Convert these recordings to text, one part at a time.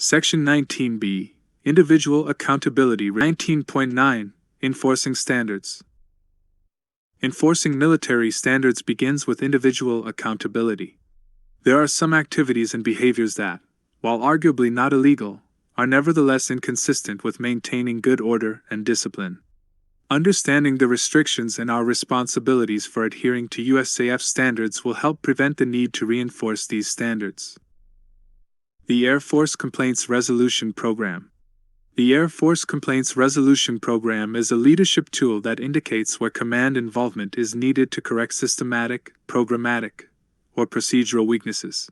Section 19B, Individual Accountability. 19.9, Enforcing Standards. Enforcing military standards begins with individual accountability. There are some activities and behaviors that, while arguably not illegal, are nevertheless inconsistent with maintaining good order and discipline. Understanding the restrictions and our responsibilities for adhering to USAF standards will help prevent the need to reinforce these standards. The Air Force Complaints Resolution Program. The Air Force Complaints Resolution Program is a leadership tool that indicates where command involvement is needed to correct systematic, programmatic, or procedural weaknesses.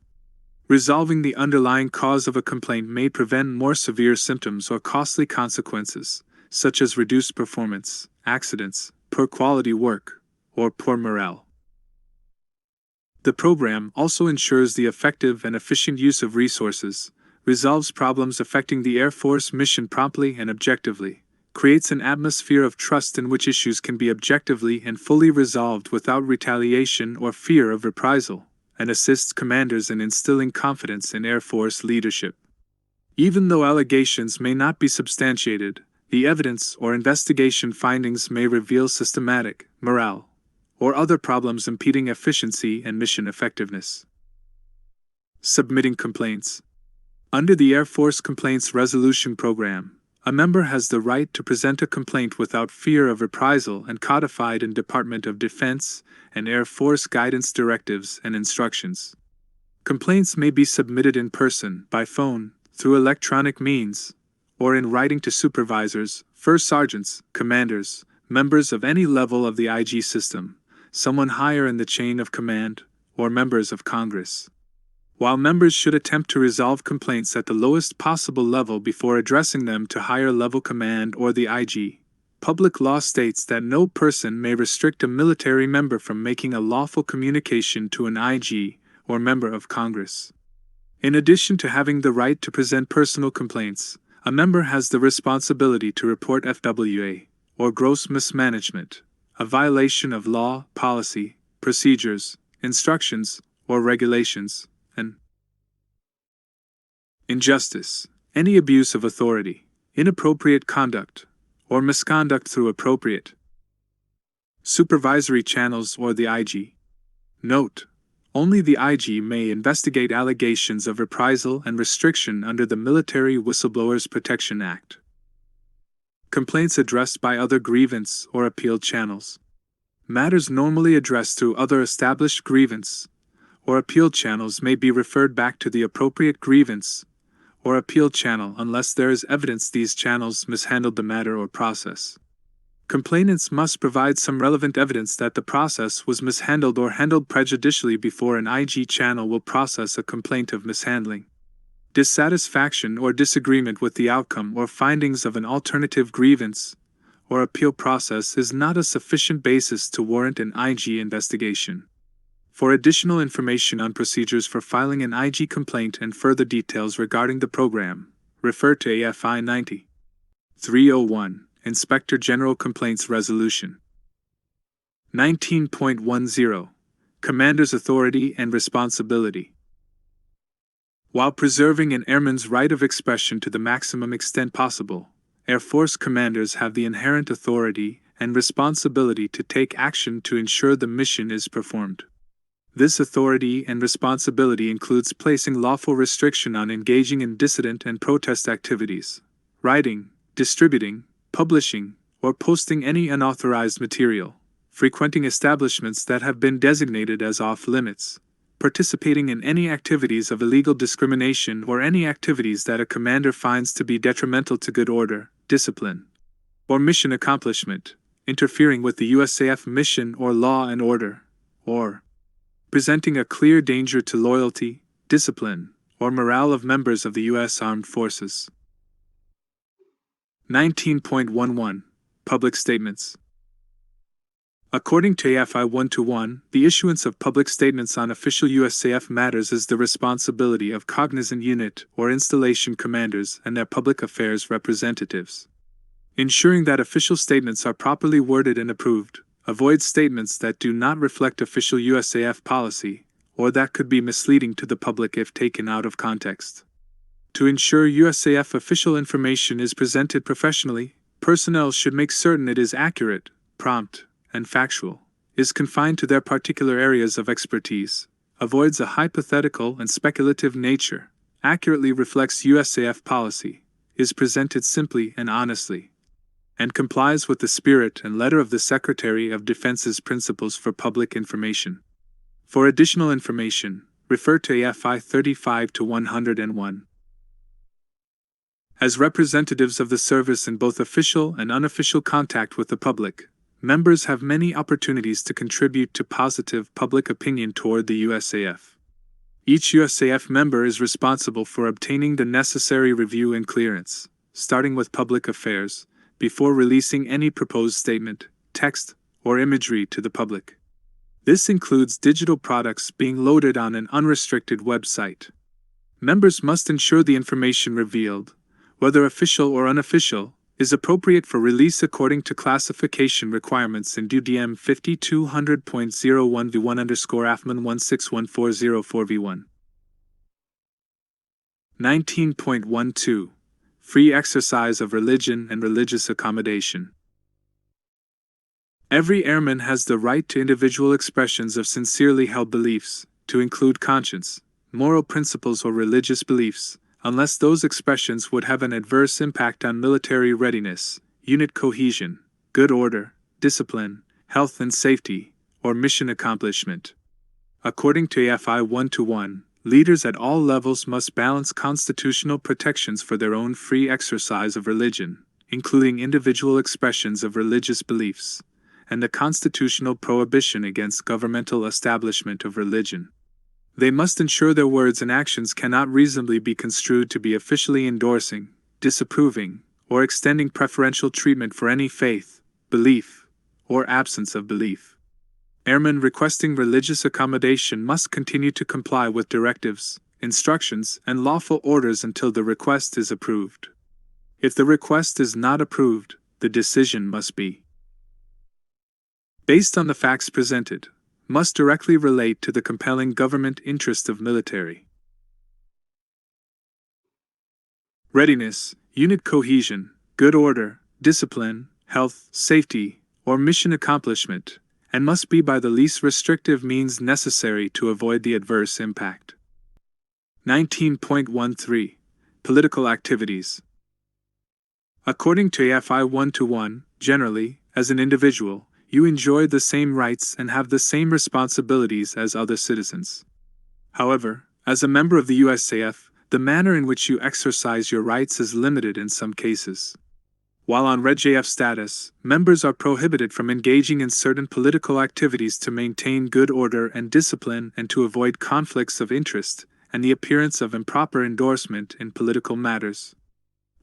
Resolving the underlying cause of a complaint may prevent more severe symptoms or costly consequences, such as reduced performance, accidents, poor quality work, or poor morale. The program also ensures the effective and efficient use of resources, resolves problems affecting the Air Force mission promptly and objectively, creates an atmosphere of trust in which issues can be objectively and fully resolved without retaliation or fear of reprisal, and assists commanders in instilling confidence in Air Force leadership. Even though allegations may not be substantiated, the evidence or investigation findings may reveal systematic, morale, or other problems impeding efficiency and mission effectiveness. Submitting complaints. Under the Air Force Complaints Resolution Program, a member has the right to present a complaint without fear of reprisal and codified in Department of Defense and Air Force guidance directives and instructions. Complaints may be submitted in person, by phone, through electronic means, or in writing to supervisors, first sergeants, commanders, members of any level of the IG system, someone higher in the chain of command, or members of Congress. While members should attempt to resolve complaints at the lowest possible level before addressing them to higher level command or the IG, public law states that no person may restrict a military member from making a lawful communication to an IG or member of Congress. In addition to having the right to present personal complaints, a member has the responsibility to report FWA, or gross mismanagement, a violation of law, policy, procedures, instructions, or regulations, and injustice, any abuse of authority, inappropriate conduct, or misconduct through appropriate supervisory channels or the IG. Note: only the IG may investigate allegations of reprisal and restriction under the Military Whistleblowers Protection Act. Complaints addressed by other grievance or appeal channels. Matters normally addressed through other established grievance or appeal channels may be referred back to the appropriate grievance or appeal channel unless there is evidence these channels mishandled the matter or process. Complainants must provide some relevant evidence that the process was mishandled or handled prejudicially before an IG channel will process a complaint of mishandling. Dissatisfaction or disagreement with the outcome or findings of an alternative grievance or appeal process is not a sufficient basis to warrant an IG investigation. For additional information on procedures for filing an IG complaint and further details regarding the program, refer to AFI 90.301, Inspector General Complaints Resolution. 19.10, Commander's Authority and Responsibility. While preserving an airman's right of expression to the maximum extent possible, Air Force commanders have the inherent authority and responsibility to take action to ensure the mission is performed. This authority and responsibility includes placing lawful restriction on engaging in dissident and protest activities, writing, distributing, publishing, or posting any unauthorized material, frequenting establishments that have been designated as off-limits, participating in any activities of illegal discrimination or any activities that a commander finds to be detrimental to good order, discipline, or mission accomplishment, interfering with the USAF mission or law and order, or presenting a clear danger to loyalty, discipline, or morale of members of the U.S. Armed Forces. 19.11, Public Statements. According to AFI 121, the issuance of public statements on official USAF matters is the responsibility of cognizant unit or installation commanders and their public affairs representatives. Ensuring that official statements are properly worded and approved, avoid statements that do not reflect official USAF policy, or that could be misleading to the public if taken out of context. To ensure USAF official information is presented professionally, personnel should make certain it is accurate, prompt, and factual, is confined to their particular areas of expertise, avoids a hypothetical and speculative nature, accurately reflects USAF policy, is presented simply and honestly, and complies with the spirit and letter of the Secretary of Defense's Principles for Public Information. For additional information, refer to AFI 35-101. As representatives of the service in both official and unofficial contact with the public, members have many opportunities to contribute to positive public opinion toward the USAF. Each USAF member is responsible for obtaining the necessary review and clearance, starting with public affairs, before releasing any proposed statement, text, or imagery to the public. This includes digital products being loaded on an unrestricted website. Members must ensure the information revealed, whether official or unofficial, is appropriate for release according to classification requirements in DUDM 5200.01v1_AFMAN 1614044v1. 19.12 Free exercise of religion and religious accommodation. Every airman has the right to individual expressions of sincerely held beliefs, to include conscience, moral principles or religious beliefs, unless those expressions would have an adverse impact on military readiness, unit cohesion, good order, discipline, health and safety, or mission accomplishment. According to AFI 1-1, leaders at all levels must balance constitutional protections for their own free exercise of religion, including individual expressions of religious beliefs, and the constitutional prohibition against governmental establishment of religion. They must ensure their words and actions cannot reasonably be construed to be officially endorsing, disapproving, or extending preferential treatment for any faith, belief, or absence of belief. Airmen requesting religious accommodation must continue to comply with directives, instructions, and lawful orders until the request is approved. If the request is not approved, the decision must be based on the facts presented, must directly relate to the compelling government interest of military readiness, unit cohesion, good order, discipline, health, safety, or mission accomplishment, and must be by the least restrictive means necessary to avoid the adverse impact. 19.13 Political activities. According to AFI 1-1, generally, as an individual, you enjoy the same rights and have the same responsibilities as other citizens. However, as a member of the USAF, the manner in which you exercise your rights is limited in some cases. While on RegAF status, members are prohibited from engaging in certain political activities to maintain good order and discipline and to avoid conflicts of interest and the appearance of improper endorsement in political matters.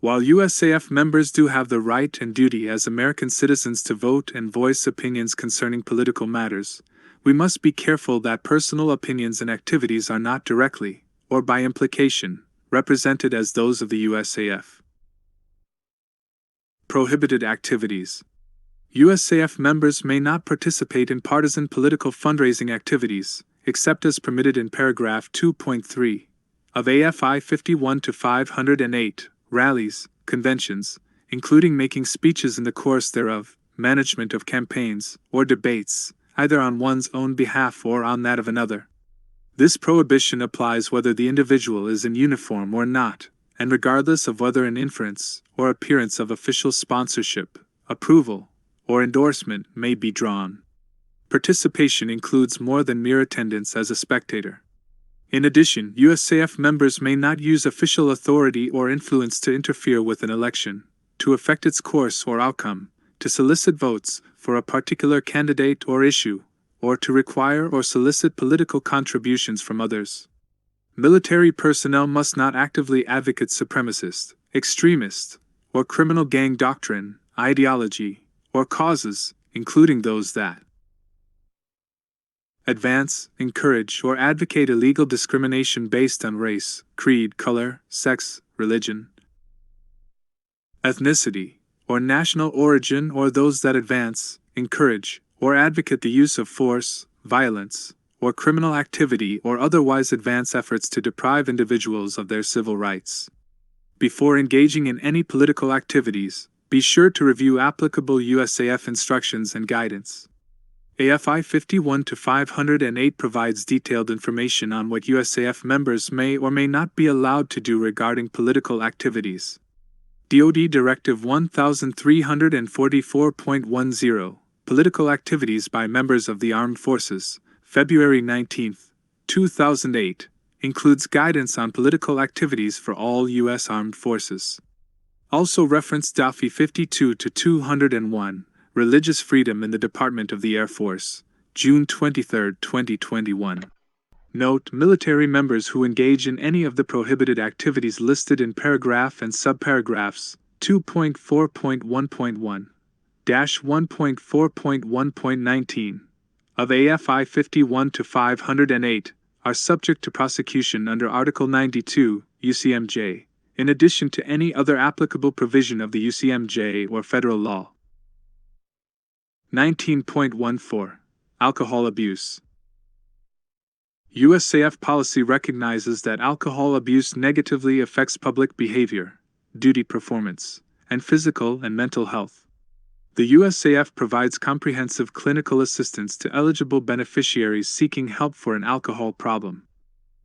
While USAF members do have the right and duty as American citizens to vote and voice opinions concerning political matters, we must be careful that personal opinions and activities are not directly, or by implication, represented as those of the USAF. Prohibited activities. USAF members may not participate in partisan political fundraising activities, except as permitted in paragraph 2.3 of AFI 51-508, rallies, conventions, including making speeches in the course thereof, management of campaigns, or debates, either on one's own behalf or on that of another. This prohibition applies whether the individual is in uniform or not, and regardless of whether an inference or appearance of official sponsorship, approval, or endorsement may be drawn. Participation includes more than mere attendance as a spectator. In addition, USAF members may not use official authority or influence to interfere with an election, to affect its course or outcome, to solicit votes for a particular candidate or issue, or to require or solicit political contributions from others. Military personnel must not actively advocate supremacist, extremist, or criminal gang doctrine, ideology, or causes, including those that advance, encourage, or advocate illegal discrimination based on race, creed, color, sex, religion, ethnicity, or national origin, or those that advance, encourage, or advocate the use of force, violence, or criminal activity or otherwise advance efforts to deprive individuals of their civil rights. Before engaging in any political activities, be sure to review applicable USAF instructions and guidance. AFI 51-508 provides detailed information on what USAF members may or may not be allowed to do regarding political activities. DoD Directive 1344.10, Political Activities by Members of the Armed Forces, February 19, 2008, includes guidance on political activities for all U.S. Armed Forces. Also reference DAFI 52-201, Religious Freedom in the Department of the Air Force, June 23, 2021. Note: military members who engage in any of the prohibited activities listed in paragraph and subparagraphs 2.4.1.1, -1.4.1.19 of AFI 51-508 are subject to prosecution under Article 92, UCMJ, in addition to any other applicable provision of the UCMJ or federal law. 19.14. Alcohol abuse. USAF policy recognizes that alcohol abuse negatively affects public behavior, duty performance, and physical and mental health. The USAF provides comprehensive clinical assistance to eligible beneficiaries seeking help for an alcohol problem.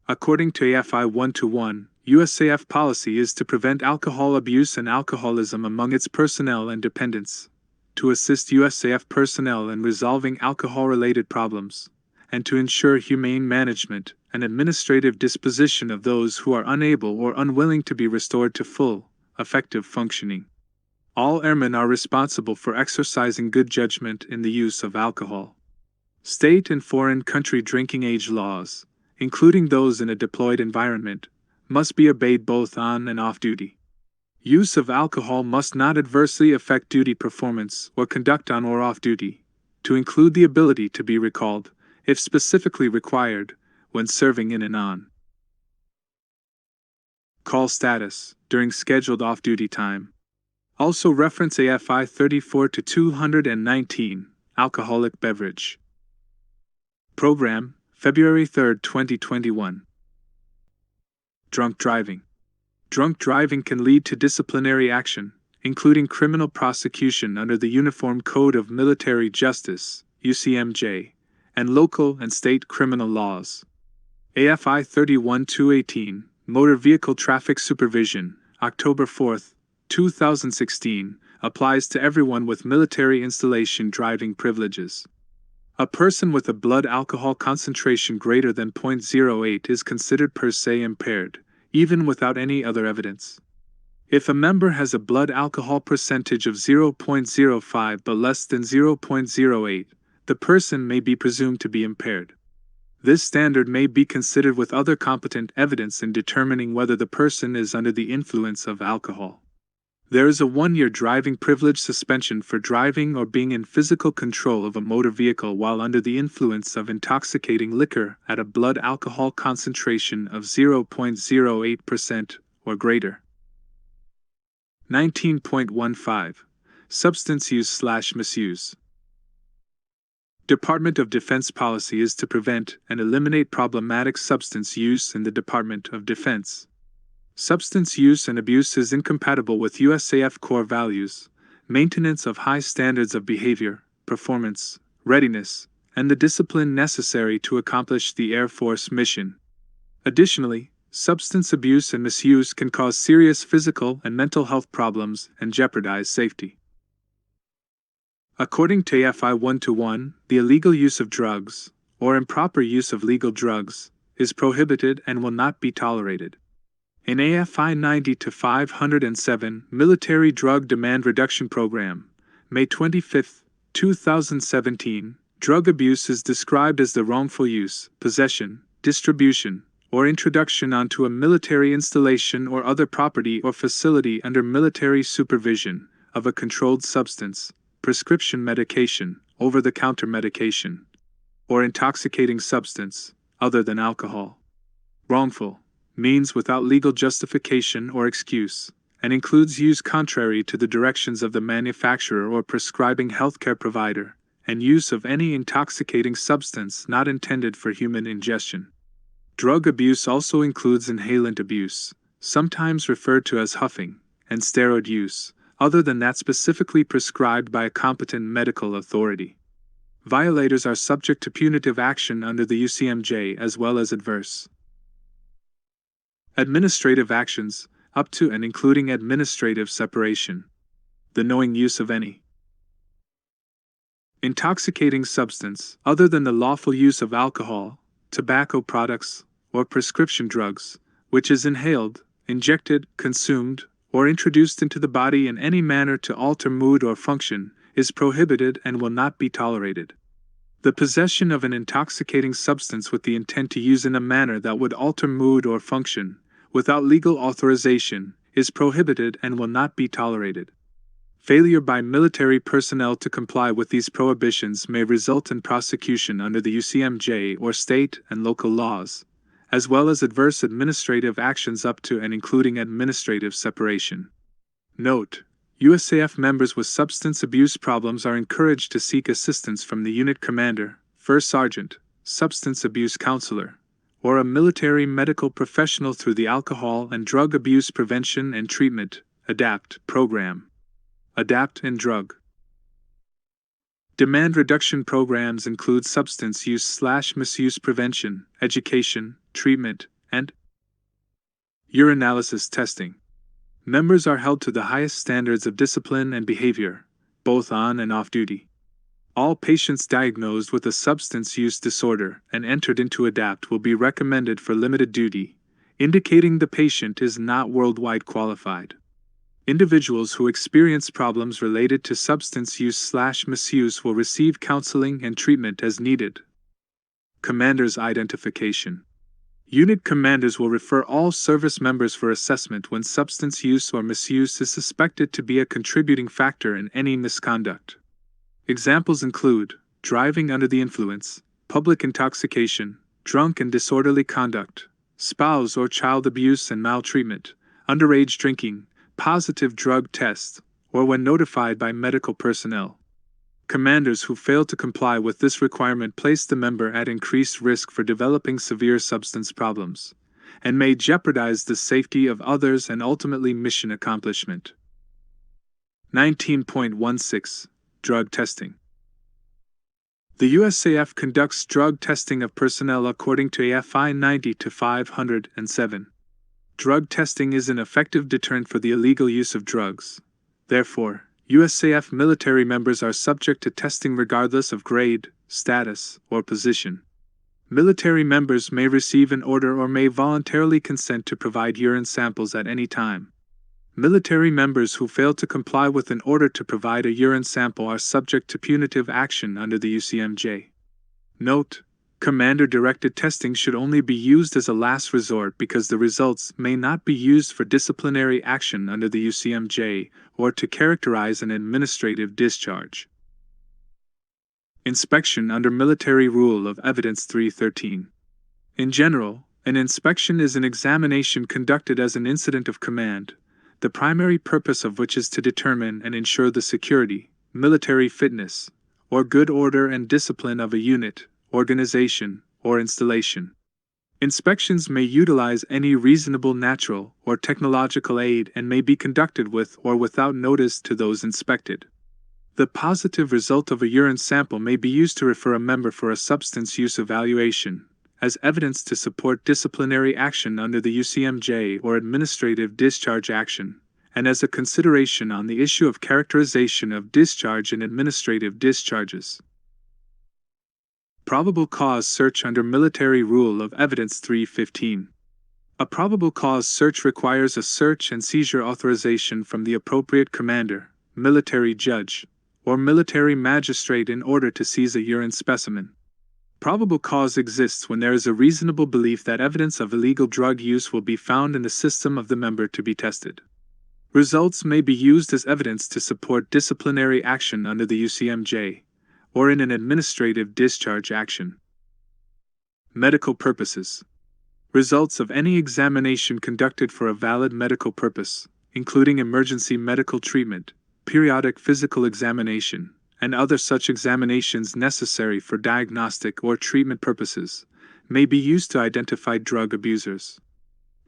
According to AFI 1-1, USAF policy is to prevent alcohol abuse and alcoholism among its personnel and dependents, to assist USAF personnel in resolving alcohol-related problems, and to ensure humane management and administrative disposition of those who are unable or unwilling to be restored to full, effective functioning. All airmen are responsible for exercising good judgment in the use of alcohol. State and foreign country drinking age laws, including those in a deployed environment, must be obeyed both on and off duty. Use of alcohol must not adversely affect duty performance or conduct on or off duty, to include the ability to be recalled, if specifically required, when serving in and on call status during scheduled off-duty time. Also reference AFI 34-219, Alcoholic Beverage Program, February 3, 2021. Drunk driving. Drunk driving can lead to disciplinary action, including criminal prosecution under the Uniform Code of Military Justice, UCMJ, and local and state criminal laws. AFI 31-218, Motor Vehicle Traffic Supervision, October 4, 2016, applies to everyone with military installation driving privileges. A person with a blood alcohol concentration greater than 0.08 is considered per se impaired, even without any other evidence. If a member has a blood alcohol percentage of 0.05 but less than 0.08, the person may be presumed to be impaired. This standard may be considered with other competent evidence in determining whether the person is under the influence of alcohol. There is a 1-year driving privilege suspension for driving or being in physical control of a motor vehicle while under the influence of intoxicating liquor at a blood alcohol concentration of 0.08% or greater. 19.15. Substance use/misuse. Department of Defense policy is to prevent and eliminate problematic substance use in the Department of Defense. Substance use and abuse is incompatible with USAF core values, maintenance of high standards of behavior, performance, readiness, and the discipline necessary to accomplish the Air Force mission. Additionally, substance abuse and misuse can cause serious physical and mental health problems and jeopardize safety. According to AFI 1-1, the illegal use of drugs, or improper use of legal drugs, is prohibited and will not be tolerated. In AFI 90-507 Military Drug Demand Reduction Program, May 25, 2017, drug abuse is described as the wrongful use, possession, distribution, or introduction onto a military installation or other property or facility under military supervision of a controlled substance, prescription medication, over-the-counter medication, or intoxicating substance, other than alcohol. Wrongful means without legal justification or excuse, and includes use contrary to the directions of the manufacturer or prescribing healthcare provider, and use of any intoxicating substance not intended for human ingestion. Drug abuse also includes inhalant abuse, sometimes referred to as huffing, and steroid use, other than that specifically prescribed by a competent medical authority. Violators are subject to punitive action under the UCMJ as well as adverse administrative actions, up to and including administrative separation. The knowing use of any intoxicating substance, other than the lawful use of alcohol, tobacco products, or prescription drugs, which is inhaled, injected, consumed, or introduced into the body in any manner to alter mood or function, is prohibited and will not be tolerated. The possession of an intoxicating substance with the intent to use in a manner that would alter mood or function, without legal authorization, is prohibited and will not be tolerated. Failure by military personnel to comply with these prohibitions may result in prosecution under the UCMJ or state and local laws, as well as adverse administrative actions up to and including administrative separation. Note: USAF members with substance abuse problems are encouraged to seek assistance from the unit commander, first sergeant, substance abuse counselor, or a military medical professional through the Alcohol and Drug Abuse Prevention and Treatment (ADAPT) program. ADAPT and drug demand reduction programs include substance use/misuse prevention, education, treatment, and urinalysis testing. Members are held to the highest standards of discipline and behavior, both on and off duty. All patients diagnosed with a substance use disorder and entered into ADAPT will be recommended for limited duty, indicating the patient is not worldwide qualified. Individuals who experience problems related to substance use/misuse will receive counseling and treatment as needed. Commander's identification. Unit commanders will refer all service members for assessment when substance use or misuse is suspected to be a contributing factor in any misconduct. Examples include driving under the influence, public intoxication, drunk and disorderly conduct, spouse or child abuse and maltreatment, underage drinking, positive drug tests, or when notified by medical personnel. Commanders who fail to comply with this requirement place the member at increased risk for developing severe substance problems, and may jeopardize the safety of others and ultimately mission accomplishment. 19.16 Drug Testing. The USAF conducts drug testing of personnel according to AFI 90-507. Drug testing is an effective deterrent for the illegal use of drugs. Therefore, USAF military members are subject to testing regardless of grade, status, or position. Military members may receive an order or may voluntarily consent to provide urine samples at any time. Military members who fail to comply with an order to provide a urine sample are subject to punitive action under the UCMJ. Note: Commander-directed testing should only be used as a last resort because the results may not be used for disciplinary action under the UCMJ or to characterize an administrative discharge. Inspection under Military Rule of Evidence 313. In general, an inspection is an examination conducted as an incident of command, the primary purpose of which is to determine and ensure the security, military fitness, or good order and discipline of a unit, organization, or installation. Inspections may utilize any reasonable natural or technological aid and may be conducted with or without notice to those inspected. The positive result of a urine sample may be used to refer a member for a substance use evaluation, as evidence to support disciplinary action under the UCMJ or administrative discharge action, and as a consideration on the issue of characterization of discharge and administrative discharges. Probable cause search under Military Rule of Evidence 315. A probable cause search requires a search and seizure authorization from the appropriate commander, military judge, or military magistrate in order to seize a urine specimen. Probable cause exists when there is a reasonable belief that evidence of illegal drug use will be found in the system of the member to be tested. Results may be used as evidence to support disciplinary action under the UCMJ, or in an administrative discharge action. Medical purposes. Results of any examination conducted for a valid medical purpose, including emergency medical treatment, periodic physical examination, and other such examinations necessary for diagnostic or treatment purposes, may be used to identify drug abusers.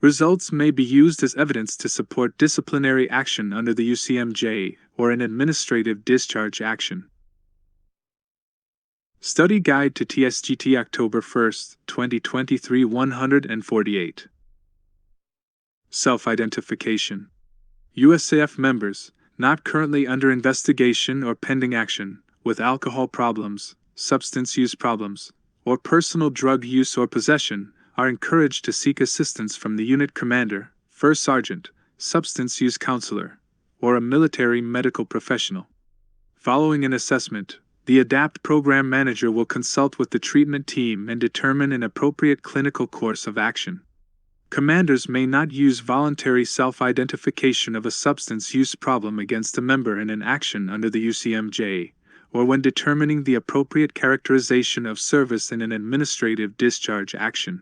Results may be used as evidence to support disciplinary action under the UCMJ or an administrative discharge action. Study Guide to Ssgt October 1, 2023 148. Self-identification. USAF members, not currently under investigation or pending action, with alcohol problems, substance use problems, or personal drug use or possession, are encouraged to seek assistance from the unit commander, first sergeant, substance use counselor, or a military medical professional. Following an assessment, the ADAPT program manager will consult with the treatment team and determine an appropriate clinical course of action. Commanders may not use voluntary self-identification of a substance use problem against a member in an action under the UCMJ, or when determining the appropriate characterization of service in an administrative discharge action.